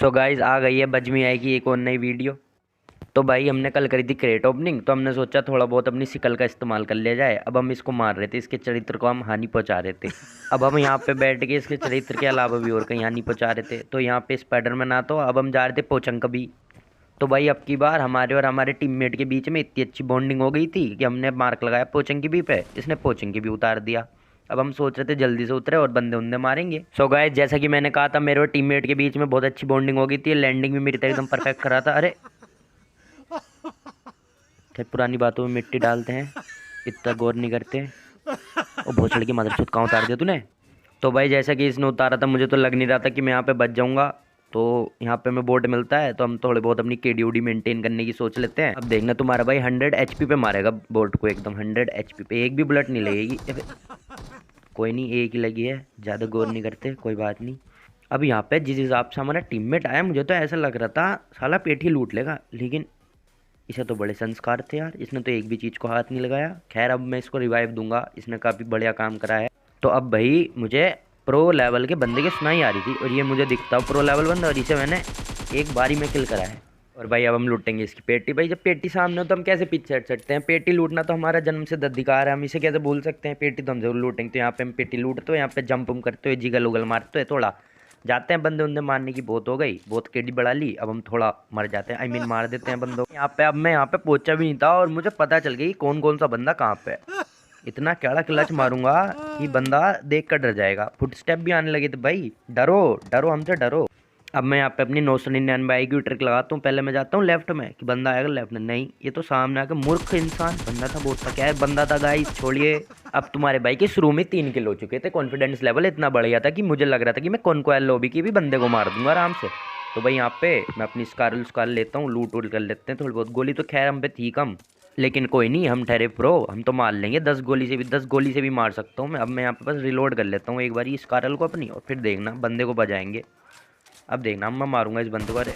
So guys आ गई है बजमी आई की एक और नई वीडियो। तो भाई हमने कल करी थी क्रेट ओपनिंग, तो हमने सोचा थोड़ा बहुत अपनी शिकल का इस्तेमाल कर लिया जाए। अब हम इसको मार रहे थे, इसके चरित्र को हम हानि पहुंचा रहे थे। अब हम यहाँ पे बैठ के इसके चरित्र के अलावा भी और कहीं हानि पहुंचा रहे थे। तो यहाँ पे स्पाइडरमैन आता, तो अब हम जा रहे थे पोचंक भी। तो भाई अब की बार हमारे और हमारे टीममेट के बीच में इतनी अच्छी बॉन्डिंग हो गई थी कि हमने मार्क लगाया पोचंकी भी पे, इसने पोचंकी भी उतार दिया। अब हम सोच रहे थे जल्दी से उतरे और बंदे उंदे मारेंगे। सो गाइस जैसा कि मैंने कहा था, मेरे और टीममेट के बीच में बहुत अच्छी बॉन्डिंग हो गई थी। लैंडिंग भी मेरी तरह एकदम परफेक्ट कर रहा था। अरे क्या पुरानी बातों में मिट्टी डालते हैं, इतना गौर नहीं करते। और भोसड़ की मदरचोद कहाँ उतार दिया तूने। तो भाई जैसा कि इसने उतारा था, मुझे तो लग नहीं रहा था कि मैं यहाँ पे बच जाऊंगा। तो यहाँ पे हमें बोर्ड मिलता है, तो हम थोड़े बहुत अपनी केडीओडी मेंटेन करने की सोच लेते हैं। अब देखना तुम्हारा भाई 100 एचपी पे मारेगा बोर्ड को, एकदम 100 एचपी पे, एक भी बुलेट नहीं लगेगी। कोई नहीं, एक ही लगी है, ज़्यादा गौर नहीं करते, कोई बात नहीं। अब यहाँ पे जिस हिसाब से हमारा टीममेट आया, मुझे तो ऐसा लग रहा था साला पेट ही लूट लेगा, लेकिन इसे तो बड़े संस्कार थे यार, इसने तो एक भी चीज़ को हाथ नहीं लगाया। खैर अब मैं इसको रिवाइव दूंगा, इसने काफ़ी बढ़िया काम करा है। तो अब भाई मुझे प्रो लेवल के बंदे की सुनाई आ रही थी, और ये मुझे दिखता प्रो लेवल बंदा, और इसे मैंने एक बारी में किल करा है। और भाई अब हम लूटेंगे इसकी पेटी। भाई जब पेटी सामने हो तो हम कैसे पीछे हट सकते हैं। पेटी लूटना तो हमारा जन्म से अधिकार है, हम इसे कैसे भूल सकते हैं। पेटी तो हम जरूर लूटेंगे। तो यहाँ पे हम पेटी लूटते हो, यहाँ पे जंप करते हुए जिगल उगल मारते हुए थोड़ा जाते हैं। बंदे उंदे मारने की बहुत हो गई, बहुत केडी बढ़ा ली। अब हम थोड़ा मर जाते हैं, आई मीन मार देते हैं बंदों को। यहाँ पे अब मैं यहाँ पे पहुंचा भी नहीं था, और मुझे पता चल गई कौन कौन सा बंदा कहाँ पे है। इतना कैड़ा क्लच मारूंगा कि बंदा देख कर डर जाएगा। फुट स्टेप भी आने लगे थे। भाई डरो डरो, हमसे डरो। अब मैं यहाँ पे अपनी 999 आई की ट्रिक लगाता हूँ। पहले मैं जाता हूँ लेफ्ट में कि बंदा आएगा लेफ्ट में, नहीं ये तो सामने आकर मूर्ख इंसान। बंदा था, बहुत था, क्या है बंदा था गाइस, छोड़िए। अब तुम्हारे भाई के शुरू में 3 किल हो चुके थे, कॉन्फिडेंस लेवल इतना बढ़ गया था कि मुझे लग रहा था कि मैं कॉन्क्वायर लॉबी की भी बंदे को मार दूंगा आराम से। तो भाई यहाँ पे मैं अपनी स्कार लेता हूँ, लूट वूट कर लेते हैं थोड़ी बहुत। गोली तो खैर हम पे थी कम, लेकिन कोई नहीं, हम ठहरे प्रो, हम तो मार लेंगे। 10 गोली से भी मार सकता हूँ मैं। अब मैं यहाँ पे बस रिलोड कर लेता हूँ एक बार इस कारल को अपनी, और फिर देखना बंदे को बजाएंगे। अब देखना मैं मारूंगा इस बंदे को। अरे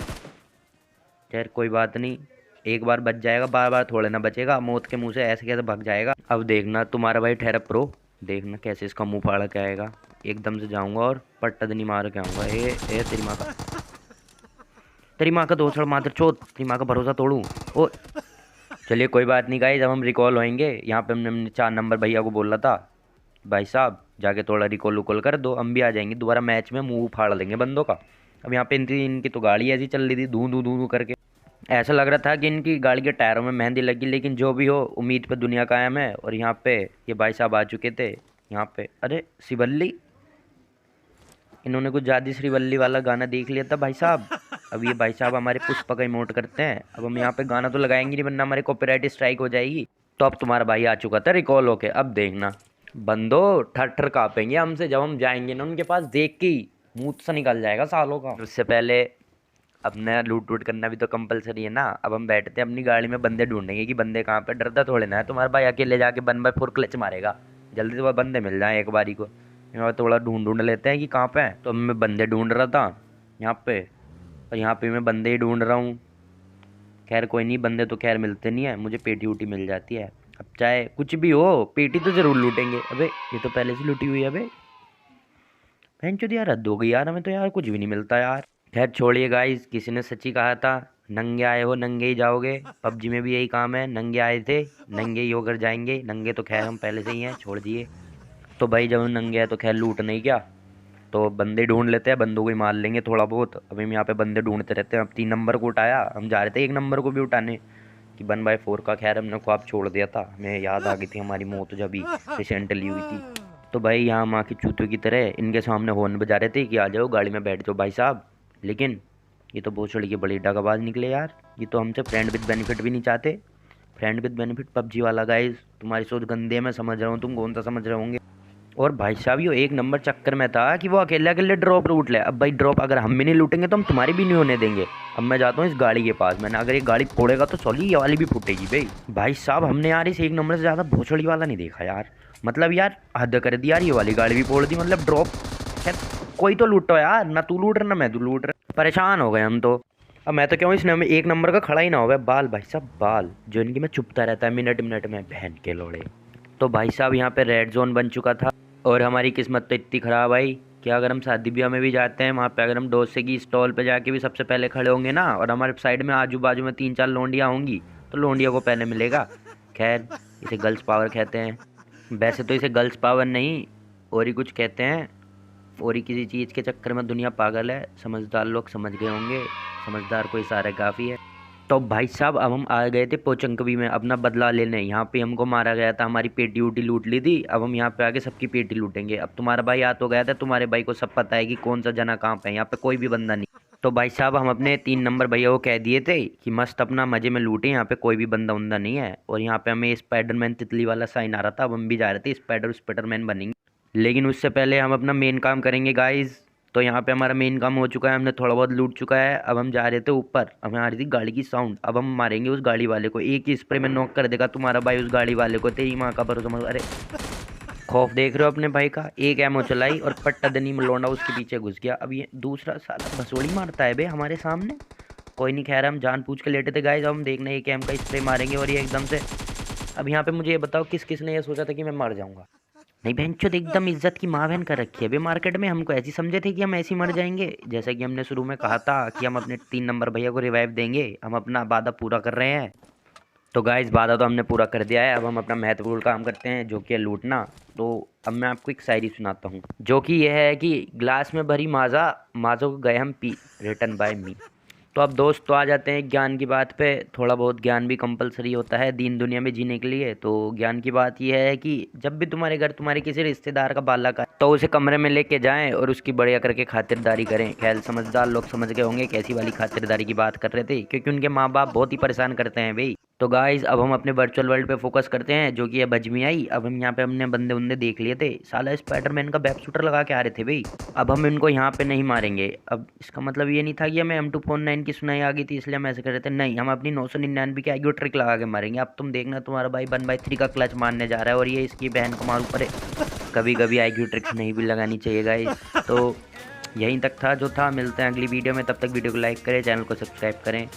खैर कोई बात नहीं, एक बार बच जाएगा, बार बार थोड़े ना बचेगा। मौत के मुंह से ऐसे कैसे भाग जाएगा। अब देखना तुम्हारा भाई ठहरा प्रो, देखना कैसे इसका मुंह फाड़ा के आएगा। एकदम से जाऊंगा और पट्टदनी मार के आऊंगा। ए तेरी माँ का दोसड़ मात्र चोट, तेरी माँ का भरोसा तोड़ूं। ओ चलिए कोई बात नहीं गाइस, अब हम रिकॉल होएंगे। यहाँ पे हमने 4 नंबर भैया को बोला था, भाई साहब जाके थोड़ा रिकॉल उकॉल कर दो, हम भी आ जाएंगे दोबारा मैच में, मुंह फाड़ देंगे बंदों का। अब यहाँ पे इनकी तो गाड़ी ऐसी चल रही थी, धू धू धू धू करके। ऐसा लग रहा था कि इनकी गाड़ी के टायरों में मेहंदी लगी, लेकिन जो भी हो उम्मीद पे दुनिया कायम है। और यहाँ पे ये भाई साहब आ चुके थे यहाँ पे। अरे शिवल्ली, इन्होंने कुछ जादी श्रीवल्ली वाला गाना देख लिया था भाई साहब। अब ये भाई साहब हमारे पुष्पा का इमोट करते हैं। अब हम यहाँ पे गाना तो लगाएंगे नहीं, वरना हमारे कॉपीराइट स्ट्राइक हो जाएगी। तो अब तुम्हारा भाई आ चुका था रिकॉल होके। अब देखना बंदो ठर ठर कांपेंगे हमसे जब हम जाएंगे ना उनके पास, देख के ही मुंह से निकल जाएगा सालों का। उससे पहले अपने लूट वूट करना भी तो कंपलसरी है ना। अब हम बैठते हैं अपनी गाड़ी में, बंदे ढूंढेंगे कि बंदे कहाँ पे। डरता थोड़े ना है तुम्हारा भाई, अकेले जाके 1x4 क्लच मारेगा। जल्दी से वह बंदे मिल जाए एक बारी को। यहाँ पे थोड़ा ढूंढ लेते हैं कि कहाँ पे है। तो मैं बंदे ढूंढ रहा था यहाँ पे, और यहाँ पे मैं बंदे ही ढूंढ रहा हूँ। खैर कोई नहीं, बंदे तो खैर मिलते नहीं है, मुझे पेटी वूटी मिल जाती है। अब चाहे कुछ भी हो, पेटी तो जरूर लूटेंगे। अबे ये तो पहले से लूटी हुई है। अबे भैंचोद यार, हद हो गई यार, हमें तो यार कुछ भी नहीं मिलता यार। खैर छोड़िए गाइस, किसी ने सच्ची कहा था, नंगे आए हो नंगे ही जाओगे। पबजी में भी यही काम है, नंगे आए थे नंगे ही होकर जाएंगे। नंगे तो खैर हम पहले से ही हैं, छोड़ दिए। तो भाई जब हम नंगे हैं तो खैर लूट नहीं क्या, तो बंदे ढूंढ लेते हैं, बंदों को ही मार लेंगे थोड़ा बहुत। अभी हम यहाँ पे बंदे ढूंढते रहते हैं। अब 3 नंबर को उठाया, हम जा रहे थे 1 नंबर को भी उठाने कि 1x4 का खैर हमने ख्वाब छोड़ दिया था। हमें याद आ गई थी हमारी मौत जब भी रिसेंटली हुई थी। तो भाई यहाँ माँ की चूतों की तरह इनके सामने हॉर्न बजा रहे थे कि आ जाओ गाड़ी में बैठ जाओ भाई साहब। लेकिन ये तो भोसड़ी के बड़ी डगाबाज निकले यार, ये तो हमसे फ्रेंड विद बेनिफिट भी नहीं चाहते। फ्रेंड विद बेनिफिट पबजी वाला गाइस, तुम्हारी सोच गंदे मैं समझ रहा हूँ, तुम कौन सा समझ रहे होंगे। और भाई साहब ये 1 नंबर चक्कर में था कि वो अकेले अकेले ड्रॉप लूट ले। अब भाई ड्रॉप अगर हम भी नहीं लूटेंगे तो हम तुम्हारी भी नहीं होने देंगे। अब मैं जाता हूँ इस गाड़ी के पास, मैंने अगर ये गाड़ी फोड़ेगा तो सॉली ये वाली भी फूटेगी। भाई साहब हमने यार इस 1 नंबर से ज़्यादा भोसड़ी वाला नहीं देखा यार। मतलब यार हद कर दी यार, ये वाली गाड़ी भी फोड़ दी। मतलब ड्रॉप खैर कोई तो लूटो यार, ना तू लूट रहा ना मैं तू लूट रहा, परेशान हो गए हम तो। अब मैं तो क्यों इस 1 नंबर का खड़ा ही ना हो गया। बाल भाई साहब बाल, जो इनकी मैं चुपता रहता है मिनट मिनट में, बहन के लोड़े। तो भाई साहब यहाँ पे रेड जोन बन चुका था, और हमारी किस्मत तो इतनी ख़राब आई कि अगर हम शादी ब्याह में भी जाते हैं वहाँ पे, अगर हम डोसे की स्टॉल पे जाके भी सबसे पहले खड़े होंगे ना, और हमारे साइड में आजू बाजू में 3-4 लोंडियाँ होंगी, तो लोंडिया को पहले मिलेगा। खैर, इसे गर्ल्स पावर कहते हैं। वैसे तो इसे गर्ल्स पावर नहीं और ही कुछ कहते हैं, और ही किसी चीज़ के चक्कर में दुनिया पागल है। समझदार लोग समझ गए होंगे, समझदार को इशारा काफ़ी है। तो भाई साहब, अब हम आ गए थे पोचंकवी में अपना बदला लेने। यहाँ पे हमको मारा गया था, हमारी पेटी वूटी लूट ली थी। अब हम यहाँ पे आके सबकी पेटी लूटेंगे। अब तुम्हारा भाई आ तो गया था, तुम्हारे भाई को सब पता है कि कौन सा जना कहाँ पे है। यहाँ पे कोई भी बंदा नहीं। तो भाई साहब, हम अपने 3 नंबर भैया को कह दिए थे कि मस्त अपना मजे में लूटें, यहाँ पे कोई भी बंदा उंदा नहीं है। और यहाँ पे हमें स्पाइडरमैन तितली वाला साइन आ रहा था। अब हम भी जा रहे थे स्पाइडरमैन बनेंगे, लेकिन उससे पहले हम अपना मेन काम करेंगे गाइज। तो यहाँ पे हमारा मेन काम हो चुका है, हमने थोड़ा बहुत लूट चुका है। अब हम जा रहे थे ऊपर, हमें आ रही थी गाड़ी की साउंड। अब हम मारेंगे उस गाड़ी वाले को, एक ही स्प्रे में नॉक कर देगा तुम्हारा भाई उस गाड़ी वाले को। तेरी माँ का भरोसा मत। अरे खौफ देख रहे हो अपने भाई का, एक एमओ चलाई और पट्टा दनी में लौंडा उसके पीछे घुस गया। अब ये दूसरा साला भसोड़ी मारता है बे हमारे सामने। कोई नहीं, खैर हम जान पूछ के लेटे थे गाइज। अब हम देखना एक एम का स्प्रे मारेंगे और ये एकदम से। अब यहाँ पे मुझे ये बताओ, किस किस ने ये सोचा था कि मैं मर जाऊंगा? नहीं बहनचोद, एकदम इज्जत की माँ बहन कर रखी है बे मार्केट में। हमको ऐसी समझे थे कि हम ऐसे ही मर जाएंगे, जैसा कि हमने शुरू में कहा था कि हम अपने 3 नंबर भैया को रिवाइव देंगे। हम अपना वादा पूरा कर रहे हैं। तो गाइस, वादा तो हमने पूरा कर दिया है। अब हम अपना महत्वपूर्ण काम करते हैं, जो कि है लूटना। तो अब मैं आपको एक शायरी सुनाता हूँ, जो कि यह है कि ग्लास में भरी माजा, माजो को गए हम पी, रिटन बाय मी। तो अब दोस्त, तो आ जाते हैं ज्ञान की बात पे। थोड़ा बहुत ज्ञान भी कंपलसरी होता है दीन दुनिया में जीने के लिए। तो ज्ञान की बात यह है कि जब भी तुम्हारे घर तुम्हारे किसी रिश्तेदार का बालक आए, तो उसे कमरे में लेके जाएं और उसकी बढ़िया करके खातिरदारी करें। खैर, समझदार लोग समझ गए होंगे कैसी वाली खातिरदारी की बात कर रहे थे, क्योंकि उनके माँ बाप बहुत ही परेशान करते हैं भाई। तो गाइस, अब हम अपने वर्चुअल वर्ल्ड पे फोकस करते हैं, जो कि है बजमी। अब हम यहाँ पे हमने बंदे उंदे देख लिए थे। साला स्पाइडरमैन का वेब शूटर लगा के आ रहे थे भाई। अब हम इनको यहाँ पे नहीं मारेंगे। अब इसका मतलब ये नहीं था कि हमें M249 की सुनाई आ गई थी इसलिए हम ऐसे कर रहे थे। नहीं, हम अपनी 999 की आईक्यू ट्रिक लगा के मारेंगे। अब तुम देखना, तुम्हारा भाई 1/3 का क्लच मारने जा रहा है और ये इसकी बहन को मारू पड़े। कभी कभी आईक्यू ट्रिक्स नहीं भी लगानी चाहिए गाइस। तो यहीं तक था जो था। मिलते हैं अगली वीडियो में, तब तक वीडियो को लाइक करें, चैनल को सब्सक्राइब करें।